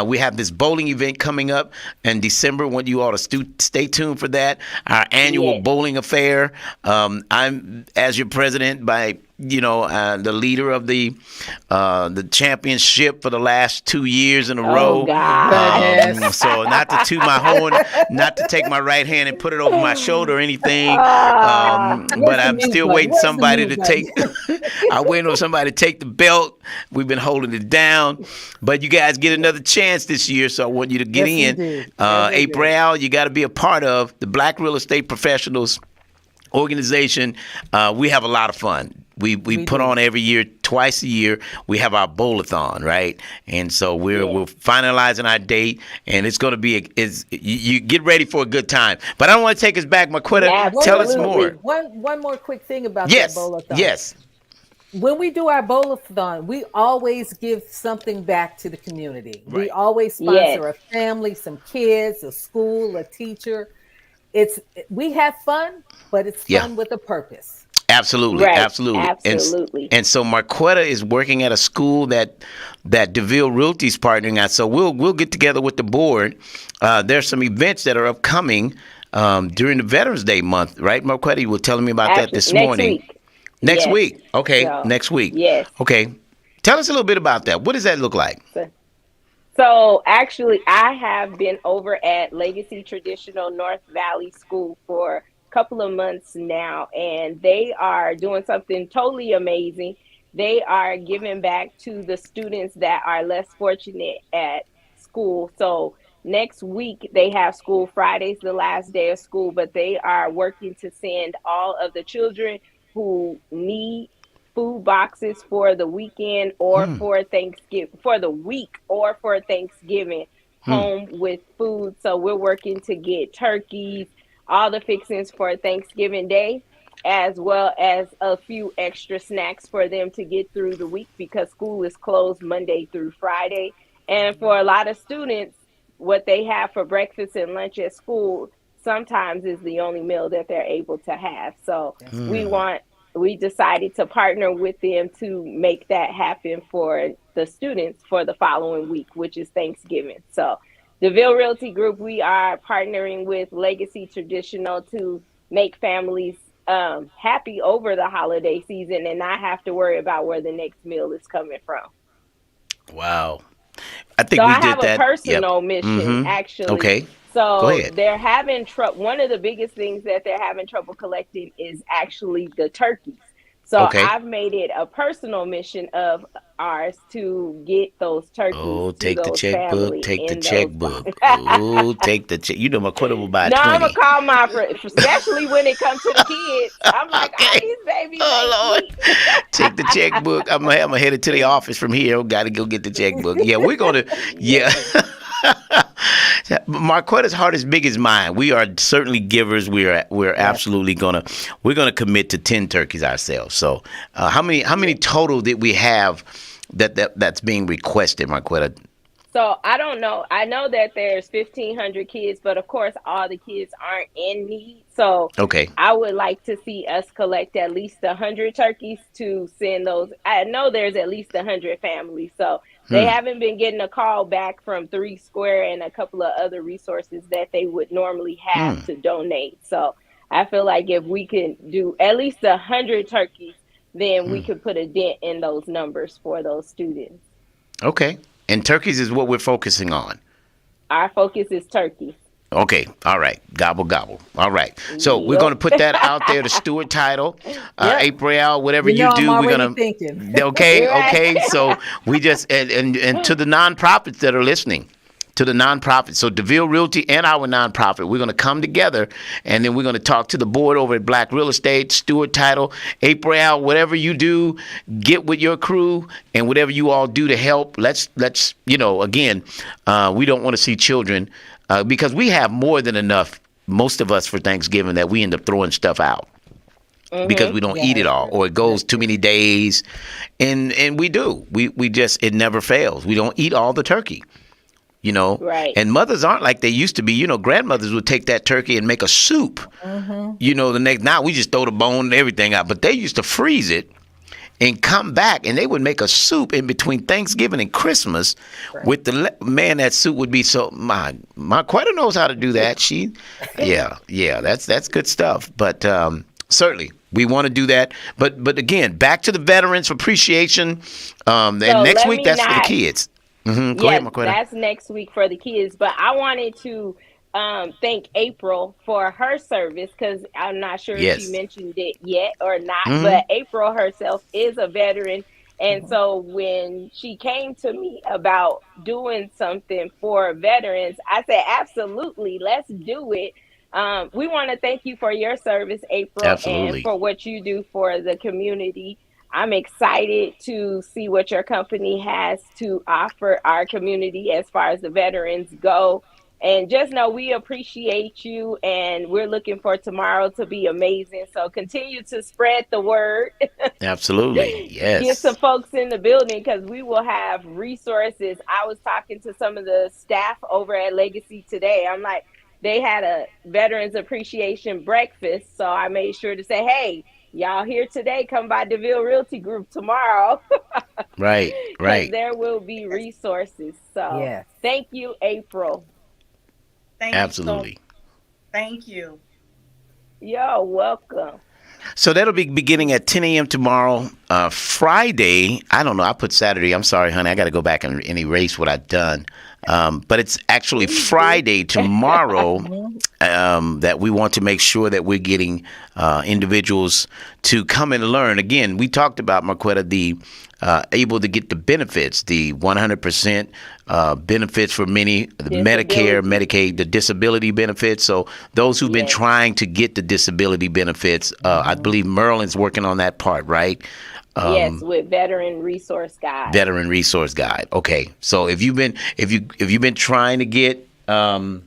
H: We have this bowling event coming up in December. Want you all to stay tuned for that. Our annual
J: Yes.
H: bowling affair. I'm as your president by the leader of the championship for the last 2 years in a
J: Oh
H: row.
J: God.
D: Goodness.
H: So not to toot my horn, not to take my right hand and put it over my shoulder or anything.
J: Ah,
H: But
D: Where's the
H: I'm
D: mute
H: still
D: button?
H: waiting
D: Where's the
H: somebody
D: mute
H: to take. I'm waiting on somebody to take the belt. We've been holding it down, but you guys get another chance this year, so I want you to get
D: Yes, we
H: in.
D: do. Yes, we do.
H: April, you got to be a part of the Black Real Estate Professionals organization. We have a lot of fun. We put
D: do.
H: on every year, twice a year. We have our bowl-a-thon, right? And so we're finalizing our date, and it's going to be you get ready for a good time. But I don't want to take us back, Marquetta. Tell us more.
D: One more quick thing about
H: Yes,
D: that bowl-a-thon.
H: yes.
D: When we do our bowl-a-thon, we always give something back to the community. We
H: Right.
D: always
J: Yes.
D: sponsor a family, some kids, a school, a teacher. We have fun, but it's
H: Yeah.
D: fun with a purpose.
H: Absolutely,
J: Right.
H: absolutely,
J: Absolutely.
H: And so Marquetta is working at a school that Deville Realty's partnering at. So we'll get together with the board. There's some events that are upcoming during the Veterans Day month, right? Marquetta, you were telling me about that this
J: Next
H: morning.
J: week.
H: Next
J: Yes.
H: week, okay.
J: So,
H: Next week,
J: yes.
H: Okay. Tell us a little bit about that. What does that look like?
J: So actually, I have been over at Legacy Traditional North Valley School for a couple of months now, and they are doing something totally amazing. They are giving back to the students that are less fortunate at school. So next week, they have school. Friday's the last day of school, but they are working to send all of the children who need food boxes for the weekend or for Thanksgiving, for the week or for Thanksgiving home with food. So we're working to get turkeys, all the fixings for Thanksgiving Day, as well as a few extra snacks for them to get through the week because school is closed Monday through Friday. And for a lot of students, what they have for breakfast and lunch at school sometimes is the only meal that they're able to have. So we want we decided to partner with them to make that happen for the students for the following week, which is Thanksgiving. So Deville Realty Group, we are partnering with Legacy Traditional to make families happy over the holiday season and not have to worry about where the next meal is coming from.
H: Wow. I think
J: So
H: we
J: I
H: did
J: have
H: that.
J: a personal
H: Yep.
J: mission, actually.
H: Okay. Go
J: So
H: ahead.
J: they're having trouble. One of the biggest things that they're having trouble collecting is actually the turkeys. So
H: Okay.
J: I've made it a personal mission of ours to get those turkeys
H: Oh,
J: to
H: take the
J: those
H: checkbook.
J: families
H: Take the
J: in those.
H: checkbook. Oh, take the check. You know, my quarter will buy
J: No, I'm
H: 20.
J: gonna call my friend, especially when it comes to the kids. I'm like, all
H: Okay.
J: these babies
H: Oh,
J: ain't
H: Lord.
J: sweet.
H: Take the checkbook. I'm headed to the office from here. Got to go get the checkbook. Yeah, we're going to, yeah. Marquetta's heart is big as mine. We are certainly givers. We're absolutely we're gonna commit to 10 turkeys ourselves. So, how many total did we have that's being requested, Marquetta?
J: So I don't know. I know that there's 1,500 kids, but of course, all the kids aren't in need. So
H: Okay.
J: I would like to see us collect at least 100 turkeys to send those. I know there's at least 100 families, so they haven't been getting a call back from Three Square and a couple of other resources that they would normally have to donate. So I feel like if we can do at least 100 turkeys, then we could put a dent in those numbers for those students.
H: Okay. And turkeys is what we're focusing on.
J: Our focus is turkeys.
H: Okay. All right. Gobble, gobble. All right. So we're going to put that out there, the steward title. April, whatever you do,
D: I'm
H: we're
D: already
H: going to.
D: thinking.
H: Okay. Okay. So we just, and to the nonprofits that are listening, to the nonprofit. So Deville Realty and our nonprofit, we're going to come together, and then we're going to talk to the board over at Black Real Estate, Steward Title, April, whatever you do, get with your crew, and whatever you all do to help. Let's again, we don't want to see children because we have more than enough, most of us, for Thanksgiving that we end up throwing stuff out. Because we don't eat it all, or it goes too many days, and we do. We just, it never fails. We don't eat all the turkey.
J: Right.
H: And mothers aren't like they used to be. Grandmothers would take that turkey and make a soup. Now we just throw the bone and everything out. But they used to freeze it and come back, and they would make a soup in between Thanksgiving and Christmas. With that soup would be so. Marquetta knows how to do that. That's good stuff. But certainly we want to do that. But again, back to the Veterans Appreciation. And next week that's for the kids. Go ahead, Marquetta.
J: That's next week for the kids. But I wanted to thank April for her service, because I'm not sure if she mentioned it yet or not. But April herself is a veteran. And so when she came to me about doing something for veterans, I said, absolutely, let's do it. We want to thank you for your service, April, and for what you do for the community. I'm excited to see what your company has to offer our community as far as the veterans go. And just know we appreciate you, and we're looking for tomorrow to be amazing. So continue to spread the word.
H: Absolutely. Yes.
J: Get some folks in the building, because we will have resources. I was talking to some of the staff over at Legacy today. I'm like, they had a Veterans Appreciation breakfast. So I made sure to say, hey, y'all here today, come by Deville Realty Group tomorrow.
H: Right.
J: There will be resources. So thank you, April.
H: Absolutely.
I: Thank you.
J: You're welcome.
H: So that'll be beginning at 10 a.m. tomorrow. Friday, I don't know. I put Saturday. I'm sorry, honey. I got to go back and erase what I've done. But it's actually Friday tomorrow that we want to make sure that we're getting individuals to come and learn. Again, we talked about, Marquetta, the able to get the benefits, the 100% benefits for many, the Medicare, Medicaid, the disability benefits. So those who've been trying to get the disability benefits, I believe Merlin's working on that part, right?
J: Yes, with Veteran Resource Guide.
H: Veteran Resource Guide. Okay, so if you've been trying to get your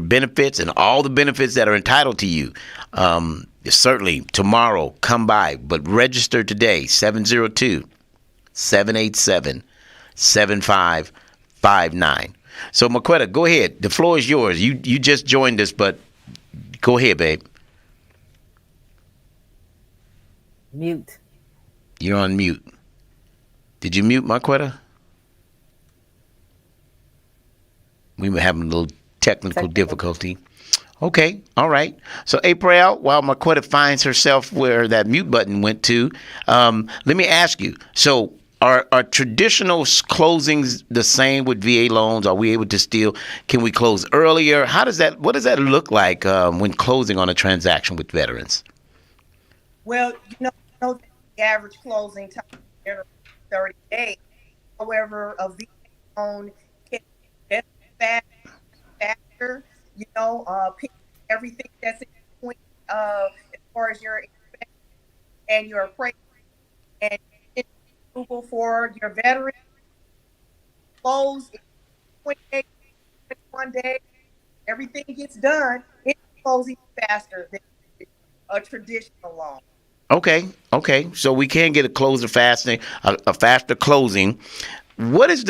H: benefits and all the benefits that are entitled to you, certainly tomorrow come by, but register today. 702-787-7559. So Marquetta, go ahead. The floor is yours. You just joined us, but go ahead, babe.
D: Mute.
H: You're on mute. Did you mute Marquetta? We were having a little technical difficulty. Okay, all right. So April, while Marquetta finds herself where that mute button went to, let me ask you. So are traditional closings the same with VA loans? Are we able to still, can we close earlier? What does that look like when closing on a transaction with veterans?
I: Well, the average closing time is 30 days. However, a VA loan can be faster, pick everything that's in between as far as your inspection and your appraisal and approval for your veteran close in 20 days, 21 days. Everything gets done. It's closing faster than a traditional loan.
H: Okay. So we can get a faster closing. What is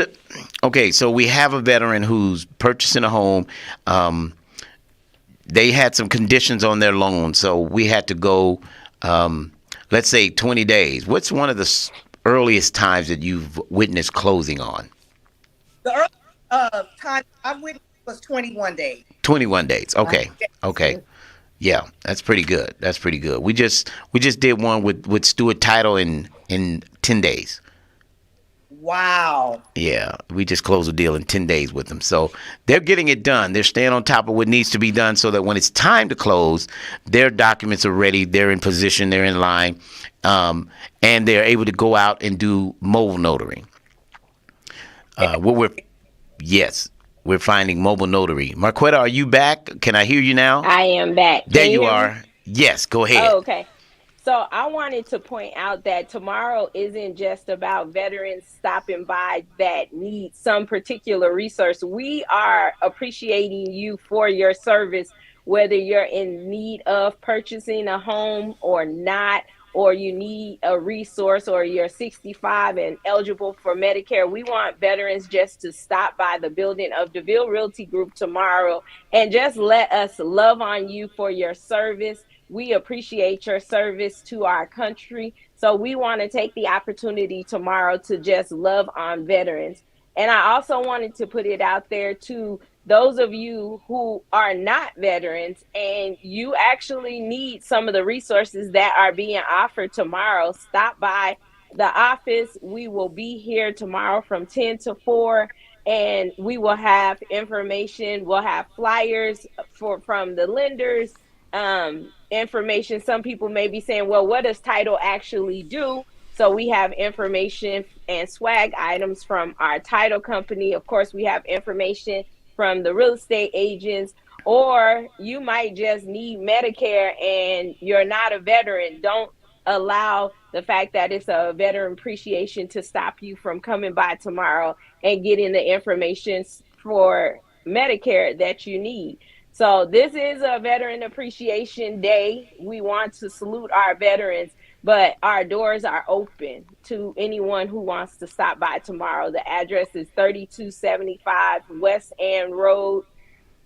H: so we have a veteran who's purchasing a home. They had some conditions on their loan, so we had to go, let's say 20 days. What's one of the earliest times that you've witnessed closing on?
I: The earliest time I witnessed was 21 days.
H: 21 days. Okay. Yeah, that's pretty good. We just did one with Stewart Title in 10 days.
I: Wow.
H: Yeah, we just closed a deal in 10 days with them. So they're getting it done. They're staying on top of what needs to be done so that when it's time to close, their documents are ready. They're in position. They're in line. And they're able to go out and do mobile notary. We're finding mobile notary. Marquetta, are you back? Can I hear you now?
J: I am back.
H: There you are. Yes, go ahead.
J: Oh, okay. So I wanted to point out that tomorrow isn't just about veterans stopping by that need some particular resource. We are appreciating you for your service, whether you're in need of purchasing a home or not, or you need a resource, or you're 65 and eligible for Medicare. We want veterans just to stop by the building of Deville Realty Group tomorrow and just let us love on you for your service. We appreciate your service to our country. So we want to take the opportunity tomorrow to just love on veterans. And I also wanted to put it out there to those of you who are not veterans and you actually need some of the resources that are being offered tomorrow. Stop by the office. We will be here tomorrow from 10 to 4. And we will have information. We'll have flyers from the lenders, information. Some people may be saying, well, what does title actually do? So we have information and swag items from our title company. Of course, we have information from the real estate agents, or you might just need Medicare and you're not a veteran. Don't allow the fact that it's a veteran appreciation to stop you from coming by tomorrow and getting the information for Medicare that you need. So this is a Veteran Appreciation Day. We want to salute our veterans, but our doors are open to anyone who wants to stop by tomorrow. The address is 3275 West Ann Road,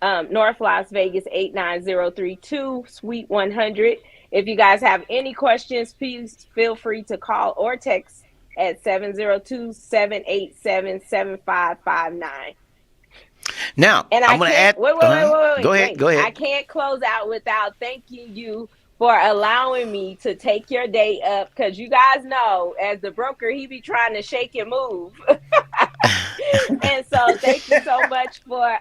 J: North Las Vegas, 89032, Suite 100. If you guys have any questions, please feel free to call or text at 702-787-7559.
H: Now,
J: and
H: I'm going to add.
J: Wait.
H: Go ahead.
J: I can't close out without thanking you for allowing me to take your day up, because you guys know, as the broker, he be trying to shake and move. And so thank you so much for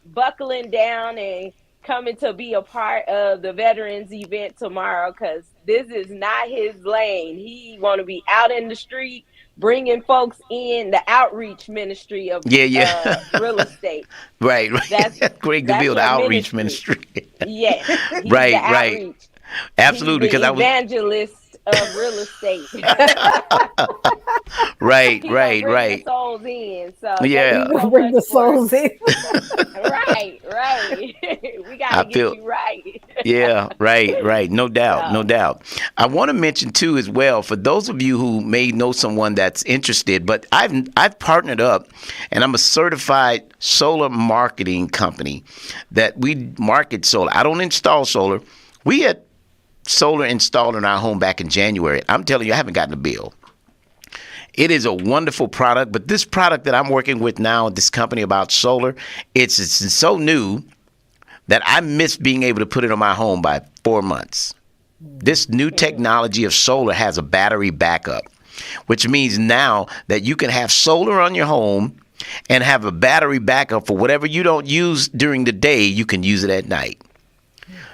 J: buckling down and coming to be a part of the veterans event tomorrow, because this is not his lane. He want to be out in the street, bringing folks in, the outreach ministry of real estate.
H: Right. That's Greg Deville, the outreach ministry.
J: Yes.
H: Right. Absolutely, because I was
J: evangelist of real estate.
H: Right.
J: The souls in. So
H: yeah,
D: bring the souls in.
J: Right. We gotta get you right.
H: Yeah, right. No doubt. I want to mention too as well, for those of you who may know someone that's interested, but I've partnered up, and I'm a certified solar marketing company that we market solar. I don't install solar. We had solar installed in our home back in January. I'm telling you, I haven't gotten a bill. It is a wonderful product, but this product that I'm working with now, this company about solar, it's so new that I missed being able to put it on my home by 4 months. This new technology of solar has a battery backup, which means now that you can have solar on your home and have a battery backup for whatever you don't use during the day, you can use it at night.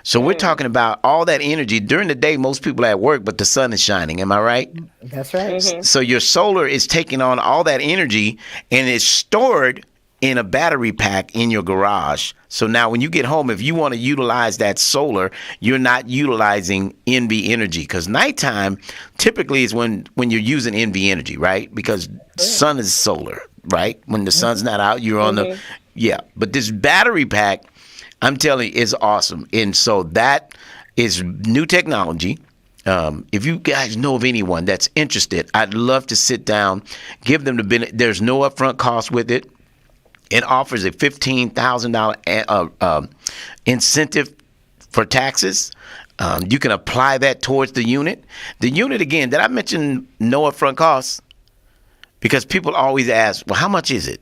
H: So we're talking about all that energy. During the day, most people are at work, but the sun is shining. Am I right?
D: That's right.
J: Mm-hmm.
H: So your solar is taking on all that energy and it's stored in a battery pack in your garage. So now when you get home, if you want to utilize that solar, you're not utilizing NV energy, because nighttime typically is when you're using NV energy, right? Because sun is solar, right? When the sun's not out, you're on the, But this battery pack, I'm telling you, is awesome. And so that is new technology. If you guys know of anyone that's interested, I'd love to sit down, give them the benefit. There's no upfront cost with it. It offers a $15,000 incentive for taxes. You can apply that towards the unit. The unit, again, did I mention no upfront costs? Because people always ask, well, how much is it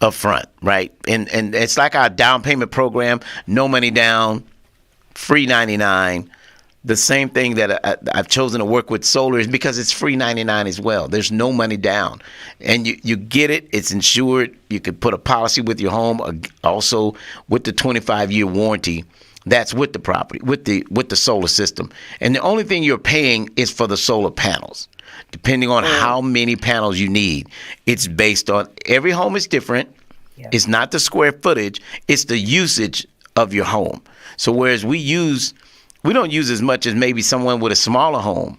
H: up front, right? And it's like our down payment program, no money down, free 99. The same thing that I've chosen to work with solar is because it's free 99 as well. There's no money down. And you get it. It's insured. You could put a policy with your home, also with the 25-year warranty. That's with the property, with the solar system. And the only thing you're paying is for the solar panels. Depending on how many panels you need, it's based on, every home is different. Yeah. It's not the square footage, it's the usage of your home. So whereas we don't use as much as maybe someone with a smaller home,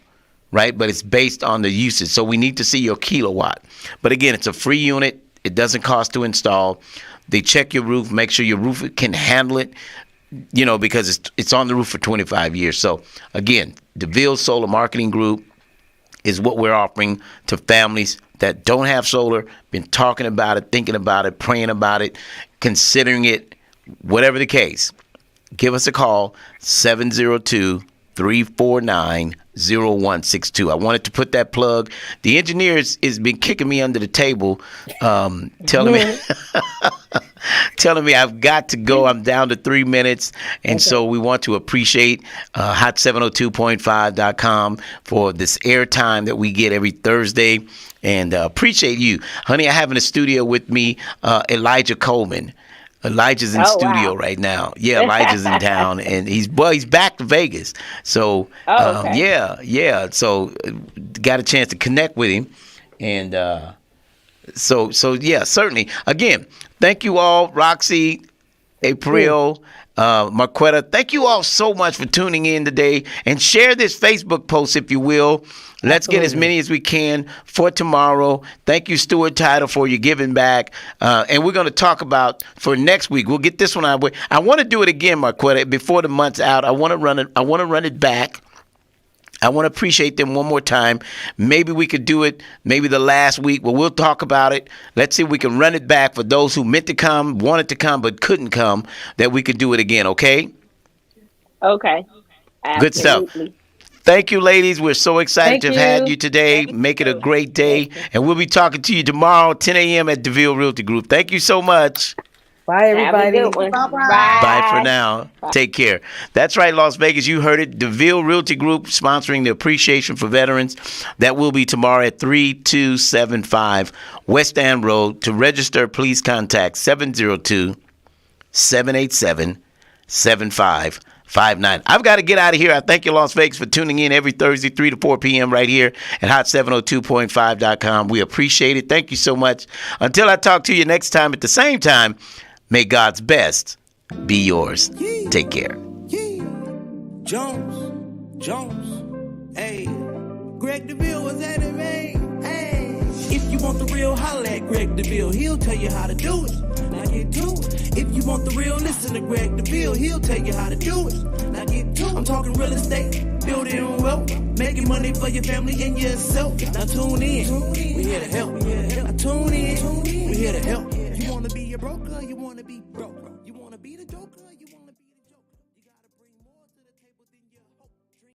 H: right? But it's based on the usage. So we need to see your kilowatt. But again, it's a free unit. It doesn't cost to install. They check your roof, make sure your roof can handle it, because it's on the roof for 25 years. So again, Deville Solar Marketing Group is what we're offering to families that don't have solar, been talking about it, thinking about it, praying about it, considering it, whatever the case. Give us a call, 702-349-0162. I wanted to put that plug. The engineer has been kicking me under the table, telling me I've got to go. I'm down to 3 minutes. And so we want to appreciate hot702.5.com for this airtime that we get every Thursday. And appreciate you. Honey, I have in the studio with me Elijah Coleman. Elijah's in studio right now. Yeah, Elijah's in town, and he's back to Vegas. So so got a chance to connect with him, and so certainly. Again, thank you all, Roxy, April, Marquetta. Thank you all so much for tuning in today, and share this Facebook post if you will. Let's get as many as we can for tomorrow. Thank you, Stuart Title, for your giving back. And we're going to talk about for next week. We'll get this one out of the way. I want to do it again, Marquetta, before the month's out. I want to run it back. I want to appreciate them one more time. Maybe we could do it maybe the last week. Well, we'll talk about it. Let's see if we can run it back for those who meant to come, wanted to come, but couldn't come, that we could do it again, okay?
J: Okay. Absolutely.
H: Good stuff. Thank you, ladies. We're so excited to have had you today. Make it a great day. And we'll be talking to you tomorrow, 10 a.m. at Deville Realty Group. Thank you so much.
D: Bye, everybody.
H: Bye for now. Bye. Take care. That's right, Las Vegas. You heard it. Deville Realty Group sponsoring the Appreciation for Veterans. That will be tomorrow at 3275 West End Road. To register, please contact 702-787-7559. I've got to get out of here. I thank you, Las Vegas, for tuning in every Thursday, 3 to 4 p.m. right here at hot702.5.com. We appreciate it. Thank you so much. Until I talk to you next time at the same time, may God's best be yours. Take care.
G: Jones, hey, Greg Deville was at it, man. Hey, if you want the real, holla at Greg Deville. He'll tell you how to do it. Now get to it. If you want the real, listen to Greg Deville. He'll tell you how to do it. Now get to it. I'm talking real estate, building wealth, making money for your family and yourself. Now tune in. We here to help. Now tune in. We here to help. You want to be a broker? You want to be